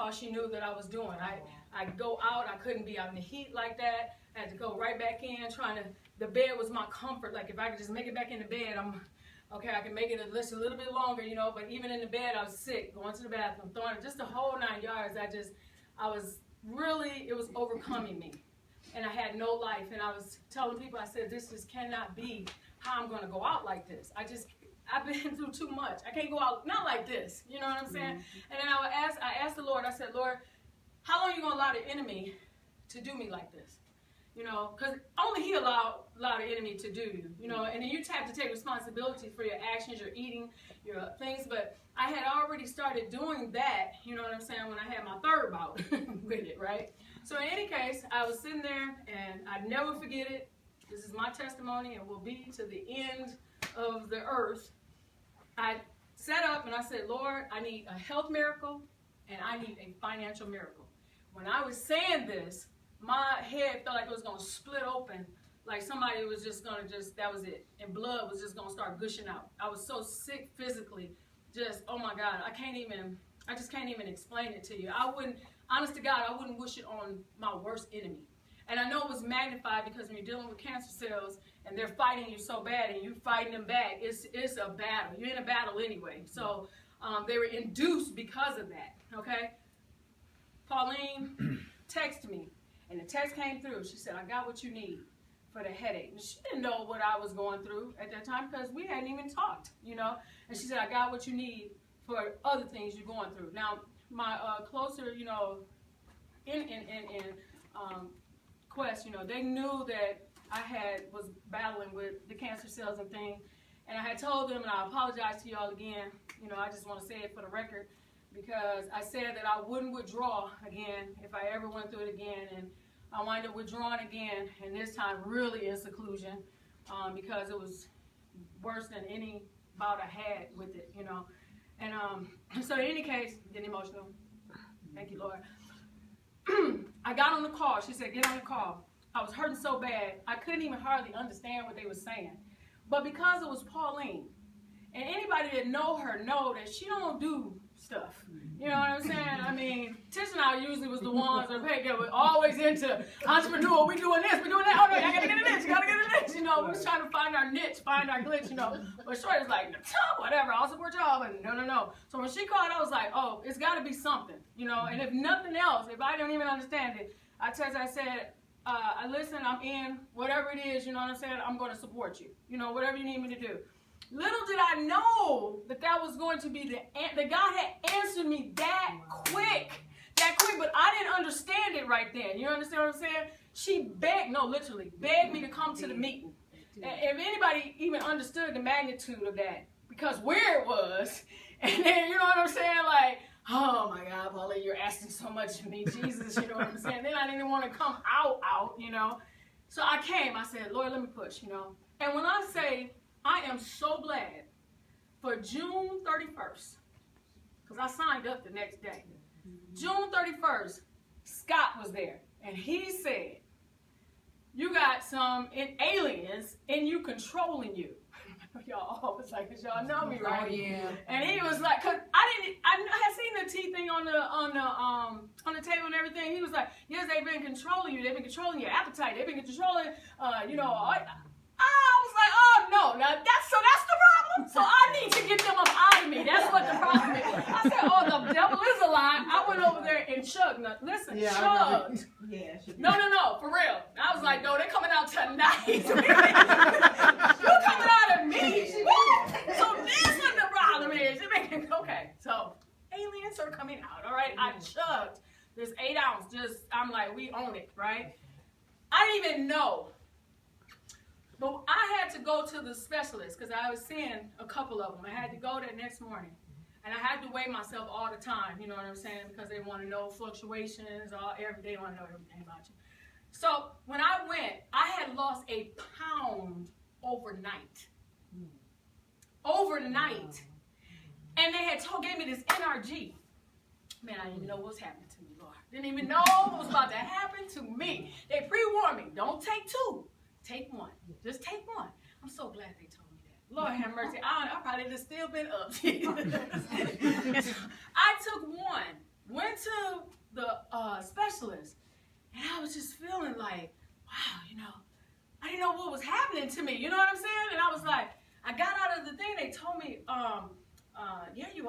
all she knew that I was doing. I'd go out, I couldn't be out in the heat like that. I had to go right back in, the bed was my comfort. Like if I could just make it back in the bed, okay, I can make it a little bit longer, you know, but even in the bed, I was sick, going to the bathroom, throwing it, just the whole 9 yards. It was overcoming me. And I had no life. And I was telling people, I said, this just cannot be how I'm going to go out like this. I've been through too much. I can't go out, not like this. You know what I'm saying? And then I asked the Lord, I said, Lord, how long are you going to allow the enemy to do me like this? You know, because only he allow the enemy to do you, you know, and then you have to take responsibility for your actions, your eating, your things. But I had already started doing that, you know what I'm saying, when I had my third bout with it, right? So in any case, I was sitting there, and I'd never forget it. This is my testimony, and will be to the end of the earth. I sat up and I said, Lord, I need a health miracle, and I need a financial miracle. When I was saying this, my head felt like it was going to split open, like somebody was just going to that was it. And blood was just going to start gushing out. I was so sick physically, oh my God, I just can't even explain it to you. Honest to God, I wouldn't wish it on my worst enemy. And I know it was magnified because when you're dealing with cancer cells and they're fighting you so bad and you fighting them back, it's a battle. You're in a battle anyway. So they were induced because of that, okay? Pauline texted me. And the text came through. She said, I got what you need for the headache. And she didn't know what I was going through at that time because we hadn't even talked, you know. And she said, I got what you need for other things you're going through. Now, my closer, you know, in Quest, you know, they knew that I was battling with the cancer cells and things. And I had told them, and I apologize to y'all again, you know, I just want to say it for the record, because I said that I wouldn't withdraw again if I ever went through it again, and I wound up withdrawing again, and this time really in seclusion, because it was worse than any bout I had with it, you know. And so in any case, getting emotional. Thank you, Lord. I got on the call. She said, get on the call. I was hurting so bad, I couldn't even hardly understand what they were saying. But because it was Pauline, and anybody that know her know that she don't do stuff. You know what I'm saying? I mean, Tish and I usually was the ones that were always into entrepreneur. We doing this, we doing that. Oh no, you gotta get in this, you gotta get in this. You know, we was trying to find our niche, find our glitch. You know, but Shorty's like, whatever, I'll support y'all. But no. So when she called, I was like, oh, it's got to be something. You know, and if nothing else, if I don't even understand it, I said, listen, I'm in whatever it is. You know what I'm saying? I'm going to support you. You know, whatever you need me to do. Little did I know that was going to be that God had answered me that quick, but I didn't understand it right then. You understand what I'm saying? She literally begged me to come to the meeting. If anybody even understood the magnitude of that, because where it was, and then, you know what I'm saying, like, oh my God, Pauline, you're asking so much of me, Jesus, you know what I'm saying? Then I didn't want to come out, you know. So I came, I said, Lord, let me push, you know. And when I say, I am so glad for June 31st, because I signed up the next day. June 31st, Scott was there, and he said, you got some aliens in you controlling you. Y'all always like this, y'all know me, right? Oh, yeah. And he was like, cause I had seen the tea thing on the table and everything. He was like, yes, they've been controlling you. They've been controlling your appetite. They've been controlling, you know. I was like, oh no, now that's the problem. So I need to get them up out of me. That's what the problem is. I said, oh, the devil is a lie. I went over there and chugged. Now, listen, chugged. Yeah, no, for real. I was like, no, they're coming out tonight. You're coming out of me. So this is what the problem is. Okay, so aliens are coming out. All right, I chugged this 8 ounce. I'm like, we own it, right? I didn't even know. But I had to go to the specialist because I was seeing a couple of them. I had to go there next morning. And I had to weigh myself all the time, you know what I'm saying? Because they want to know fluctuations, they want to know everything about you. So when I went, I had lost a pound overnight. Overnight. And they had gave me this NRG. Man, I didn't even know what was happening to me, Lord. Didn't even know what was about to happen to me. They pre-warned me, don't take 2. Take 1. Just take 1. I'm so glad they told me that. Lord have mercy. I probably just still been up. I took 1. went to the specialist, and I was just feeling like, wow, you know, I didn't know what was happening to me. You know what I'm saying? And I was like, I got out of the thing. They told me, yeah, you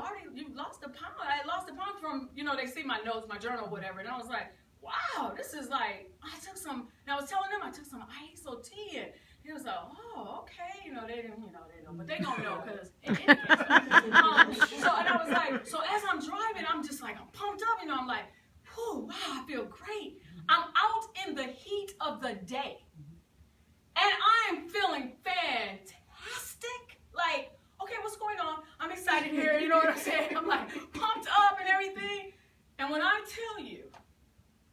lost a pound. I lost a pound from, you know, they see my notes, my journal, whatever. And I was like, wow, this is like, I took some, and I was telling them I took some IASO tea, and he was like, oh, okay, you know, they didn't, you know, they don't, but they gonna know, because in any case, so, and I was like, so as I'm driving, I'm just like, I'm pumped up, you know, I'm like, whew, wow, I feel great. I'm out in the heat of the day, and I'm feeling fantastic, like, okay, what's going on? I'm excited here, you know what I'm saying? I'm like, pumped up and everything, and when I tell you,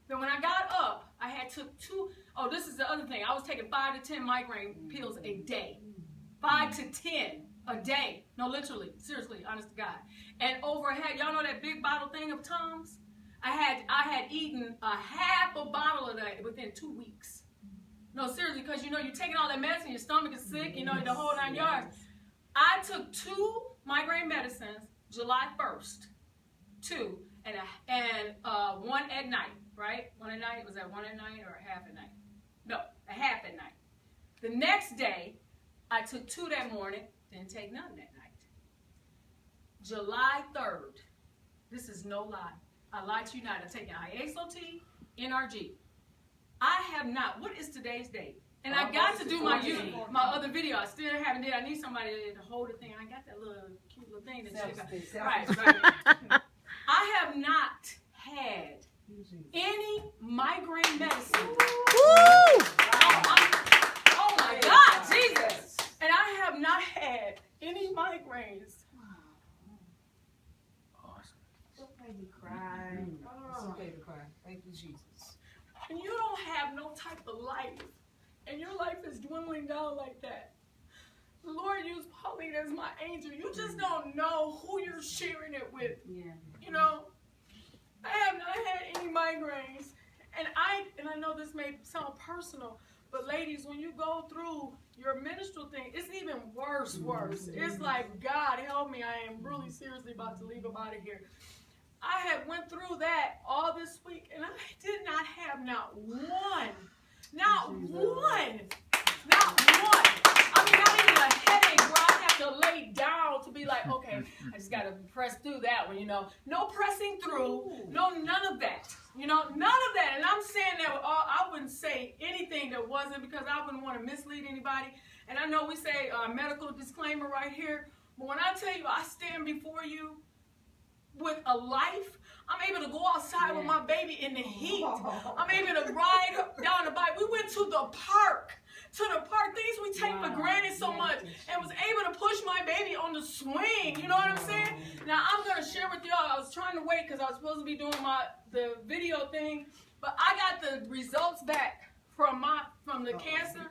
then when I got up, I had took 2, oh, this is the other thing. I was taking 5 to 10 migraine pills a day. 5 to 10 a day. No, literally, seriously, honest to God. And overhead, y'all know that big bottle thing of Tums? I had eaten a half a bottle of that within 2 weeks. No, seriously, because you know, you're taking all that medicine, your stomach is sick, you know, the whole 9 yards. I took 2 migraine medicines July 1st, 2, and 1 at night. Right? 1 at night? Was that 1 at night or a half at night? No, a half at night. The next day, I took 2 that morning, didn't take none that night. July 3rd, this is no lie. I lied to you not. I'm taking IASO Tea, NRG. I have not. What is today's date? And I got to do my other video. I still haven't did. I need somebody to hold the thing. I got that little cute little thing that check out. Right. I have not had any migraine medicine. Oh my God, Jesus! And I have not had any migraines. Awesome. Don't make me cry. It's okay to cry. Thank you, Jesus. And you don't have no type of life, and your life is dwindling down like that. The Lord used Pauline as my angel. You just don't know who you're sharing it with. Yeah. You know. I have not had any migraines, and I know this may sound personal, but ladies, when you go through your menstrual thing, it's even worse. It's like, God help me, I am really seriously about to leave him out of here. I had went through that all this week, and I did not have not one. I mean, not even a headache where I have to lay down to be like, okay, I just got to press through that one, you know. No pressing through, none of that, you know, none of that. And I'm saying that I wouldn't say anything that wasn't, because I wouldn't want to mislead anybody. And I know we say medical disclaimer right here, but when I tell you I stand before you with a life, I'm able to go outside with my baby in the heat. I'm able to ride down the bike. We went to the park. Things we take for granted so much, and was able to push my baby on the swing. You know what I'm saying? Now I'm gonna share with y'all. I was trying to wait because I was supposed to be doing the video thing, but I got the results back from the cancer.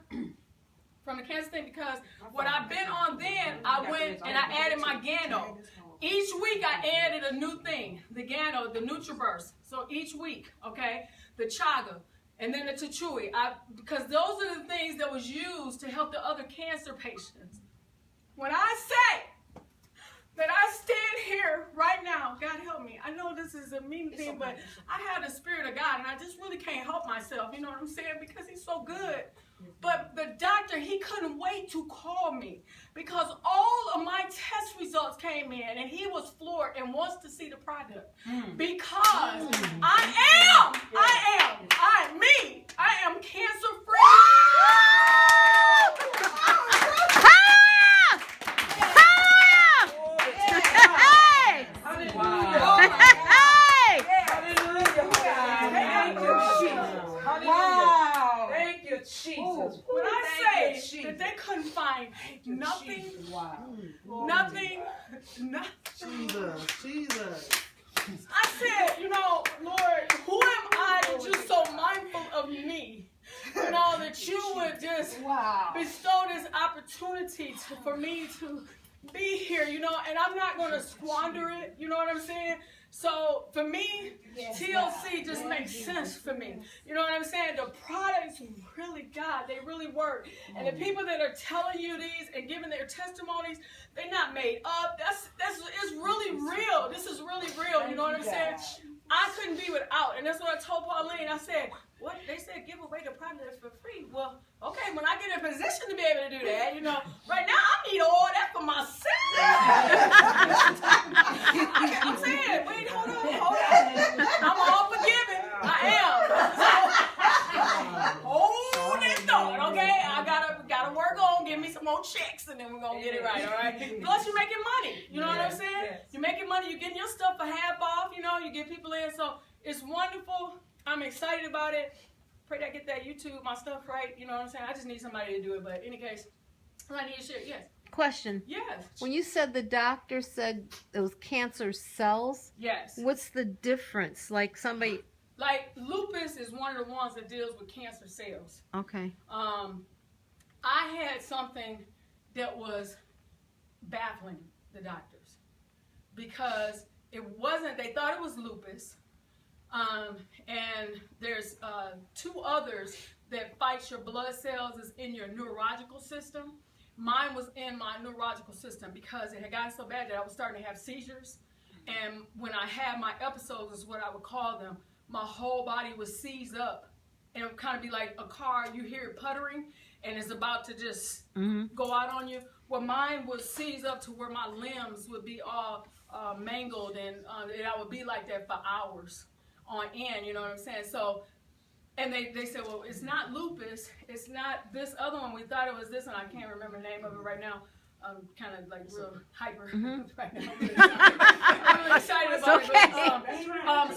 From the cancer thing, because what I've been on then, I went and I added my Gano. Each week I added a new thing, the Gano, the NutriBurst. So each week, okay, the Chaga, and then the Tichui, because those are the things that was used to help the other cancer patients. When I say that I stand here right now, God help me, I know this is a mean thing, but I have the Spirit of God, and I just really can't help myself, you know what I'm saying, because he's so good. But the doctor, he couldn't wait to call me, because all of my test results came in, and he was floored and wants to see the product. Because I am cancer free. Jesus. When I say that they couldn't find nothing, nothing. Jesus. I said, you know, Lord, who am I that you're so mindful of me? You know, that you would just bestow this opportunity for me to be here, you know, and I'm not going to squander it, you know what I'm saying? So for me, TLC just makes sense for me. You know what I'm saying? The products really, God, they really work. And the people that are telling you these and giving their testimonies, they're not made up. It's really real. This is really real. You know what I'm saying? I couldn't be without. And that's what I told Pauline. I said, what? They said give away the product for free. Well, okay, when I get in a position to be able to do that, you know, right now I need all that for myself. I'm saying, wait, hold on. I'm all forgiven. I am. So, hold this thought, okay? I gotta work on, give me some more checks, and then we're gonna get it right, all right? Plus, you're making money. You know what I'm saying? Yes. You're making money. You're getting your stuff for half off. You know, you get people in. So it's wonderful. I'm excited about it. Pray that I get that YouTube, my stuff right. You know what I'm saying? I just need somebody to do it. But in any case, I need to share. Yes. Question. Yes. When you said the doctor said it was cancer cells. Yes. What's the difference? Like somebody. Like lupus is one of the ones that deals with cancer cells. Okay. I had something that was baffling the doctors because it wasn't. They thought it was lupus. And there's 2 others that fight your blood cells is in your neurological system. Mine was in my neurological system because it had gotten so bad that I was starting to have seizures. And when I had my episodes, is what I would call them, my whole body would seize up. And it would kind of be like a car, you hear it puttering, and it's about to just go out on you. Well, mine would seize up to where my limbs would be all mangled, and I would be like that for hours on end, you know what I'm saying? So, and they said, well, it's not lupus, it's not this other one. We thought it was this, and I can't remember the name of it right now. I'm kind of like real hyper right now. I'm really excited about it.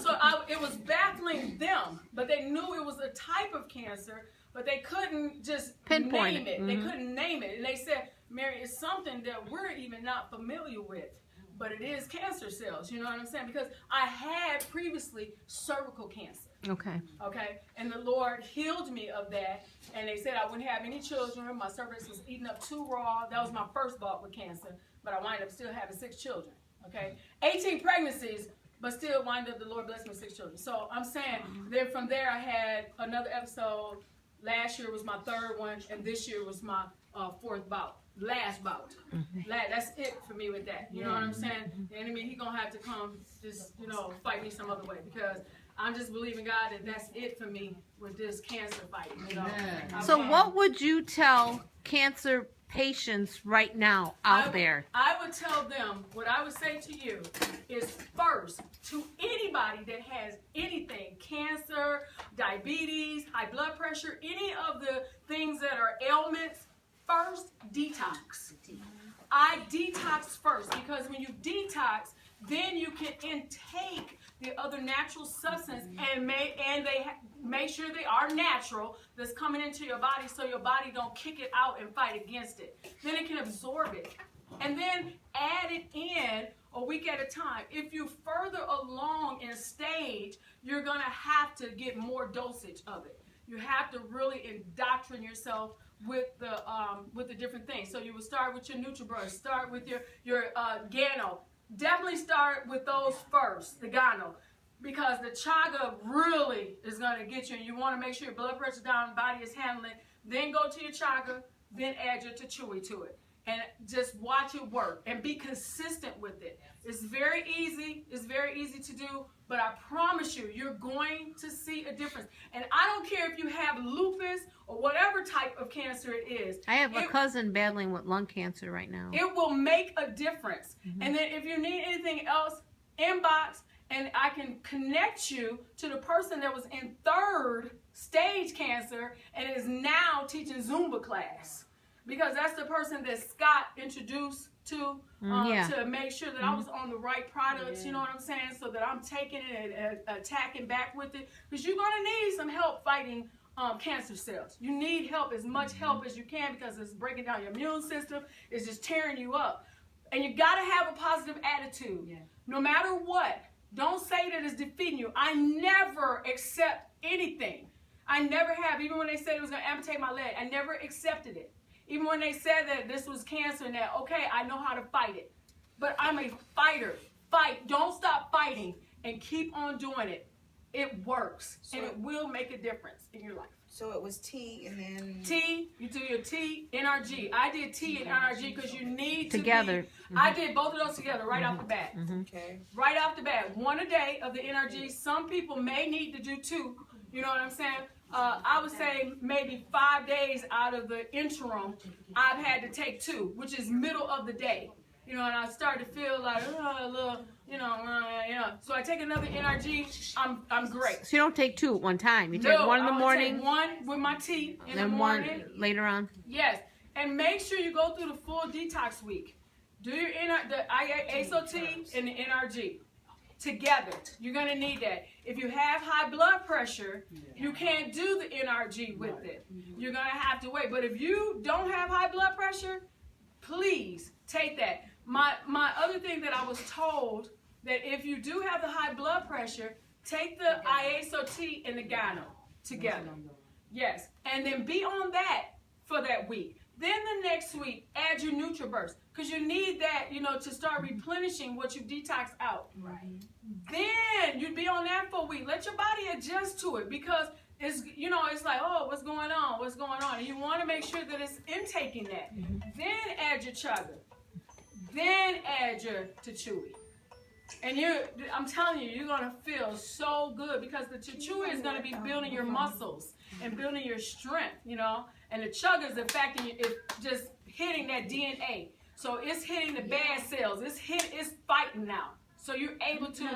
But, it was baffling them, but they knew it was a type of cancer, but they couldn't just pinpoint name it. They couldn't name it. And they said, Mary, it's something that we're even not familiar with. But it is cancer cells, you know what I'm saying? Because I had previously cervical cancer. Okay. Okay? And the Lord healed me of that. And they said I wouldn't have any children. My cervix was eaten up too raw. That was my first bout with cancer. But I wound up still having 6 children. Okay? 18 pregnancies, but still wind up the Lord blessed me with 6 children. So I'm saying, then from there I had another episode. Last year was my 3rd one. And this year was my 4th bout. Last bout. That's it for me with that. You know what I'm saying? The enemy, he gonna have to come just, you know, fight me some other way because I'm just believing God that that's it for me with this cancer fight. You know. So what would you tell cancer patients right now out there? I would tell them, what I would say to you is first, to anybody that has anything, cancer, diabetes, high blood pressure, any of the things that are ailments, first, detox. I detox first because when you detox, then you can intake the other natural substance and make sure they are natural that's coming into your body so your body don't kick it out and fight against it. Then it can absorb it. And then add it in a week at a time. If you're further along in stage, you're going to have to get more dosage of it. You have to really indoctrinate yourself with the different things. So you would start with your NutriBrush, start with your Gano. Definitely start with those first, the Gano, because the Chaga really is going to get you, and you want to make sure your blood pressure down, body is handling. Then go to your Chaga, then add your Tachui to it, and just watch it work and be consistent with it. It's very easy. It's very easy to do, but I promise you, you're going to see a difference. And I don't care if you have lupus or whatever type of cancer it is. I have a cousin battling with lung cancer right now. It will make a difference. And then if you need anything else, inbox, and I can connect you to the person that was in 3rd stage cancer and is now teaching Zumba class. Because that's the person that Scott introduced to make sure that I was on the right products, you know what I'm saying, so that I'm taking it and attacking back with it. Because you're going to need some help fighting cancer cells. You need help, as much help as you can, because it's breaking down your immune system. It's just tearing you up. And you got to have a positive attitude. Yeah. No matter what, don't say that it's defeating you. I never accept anything. I never have. Even when they said it was going to amputate my leg, I never accepted it. Even when they said that this was cancer and that, okay, I know how to fight it. But I'm a fighter. Fight. Don't stop fighting and keep on doing it. it works, So- and it will make a difference in your life. So it was tea and then Tea, you do your tea, NRG. I did tea and NRG because you need Together. to be, I did both of those together right off the bat. okay. Right off the bat, one a day of the NRG. Some people may need to do 2. You know what I'm saying? I would say maybe 5 days out of the interim, I've had to take 2, which is middle of the day. You know, and I started to feel like a little, So I take another NRG. I'm great. So you don't take 2 at one time. You take one in the I would morning, take one with my tea in the then morning. one later on. Yes, and make sure you go through the full detox week. Do your the IASO Tea and the NRG together. You're gonna need that. If you have high blood pressure, you can't do the NRG with it. You're gonna have to wait. But if you don't have high blood pressure, please take that. My other thing that I was told, that if you do have the high blood pressure, take the IASO Tea and the Gyno together. Yes, and then be on that for that week. Then the next week, add your NutriBurst, because you need that, to start replenishing what you detox out. Right. Then you'd be on that for a week. Let your body adjust to it, because it's, it's like, oh, what's going on? What's going on? And you want to make sure that it's intaking that. Then add your chaga. Then add your Chewy. And I'm telling you, you're going to feel so good, because the Chewy is going to be building your muscles and building your strength, And the chaga is affecting you, it's just hitting that DNA. So it's hitting the bad cells. It's fighting now. So you're able to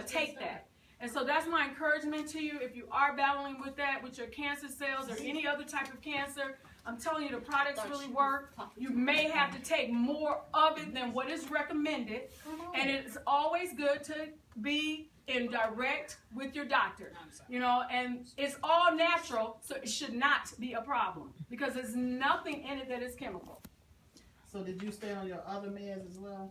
take that. And so that's my encouragement to you. If you are battling with that, with your cancer cells or any other type of cancer, I'm telling you, the products really work. You may have to take more of it than what is recommended. And it's always good to be in direct with your doctor, and it's all natural, so it should not be a problem, because there's nothing in it that is chemical. So did you stay on your other meds as well?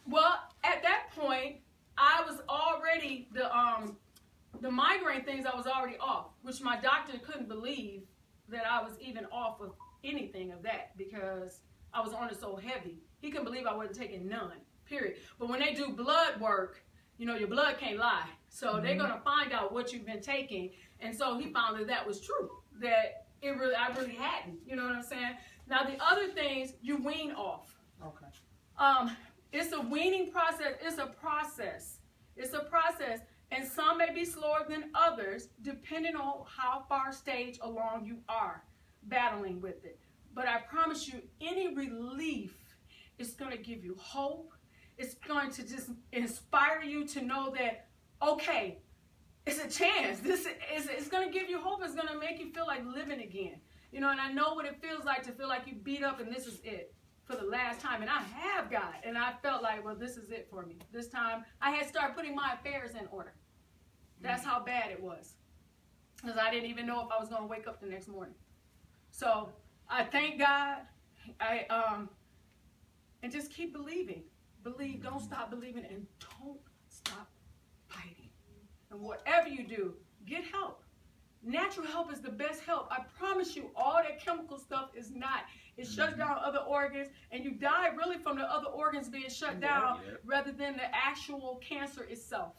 Well, at that point, I was already, the migraine things I was already off, which my doctor couldn't believe that I was even off of anything of that, because I was on it so heavy. He couldn't believe I wasn't taking none, period. But when they do blood work, your blood can't lie. So they're going to find out what you've been taking. And so he found that was true, that I really hadn't. You know what I'm saying? Now, the other things, you wean off. Okay. It's a weaning process. It's a process. It's a process. And some may be slower than others, depending on how far stage along you are battling with it. But I promise you, any relief is going to give you hope. It's going to just inspire you to know that, okay, it's a chance. It's going to give you hope. It's going to make you feel like living again. And I know what it feels like to feel like you beat up and this is it for the last time. And I have got, and I felt like, well, this is it for me. This time I had started putting my affairs in order. That's how bad it was, because I didn't even know if I was going to wake up the next morning. So I thank God. And just keep believing. Believe, don't stop believing, and don't stop fighting. And whatever you do, get help. Natural help is the best help. I promise you, all that chemical stuff is not. It shuts down other organs, and you die really from the other organs being shut down rather than the actual cancer itself.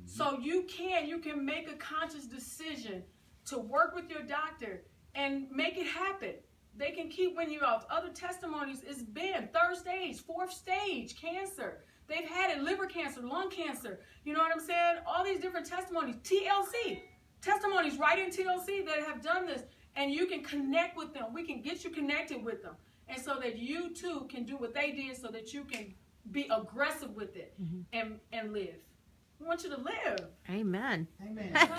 So you can make a conscious decision to work with your doctor and make it happen. They can keep winning you off. Other testimonies, it's been 3rd stage, 4th stage cancer. They've had it, liver cancer, lung cancer. You know what I'm saying? All these different testimonies. TLC, testimonies right in TLC that have done this. And you can connect with them. We can get you connected with them. And so that you too can do what they did, so that you can be aggressive with it and live. We want you to live. Amen. Amen.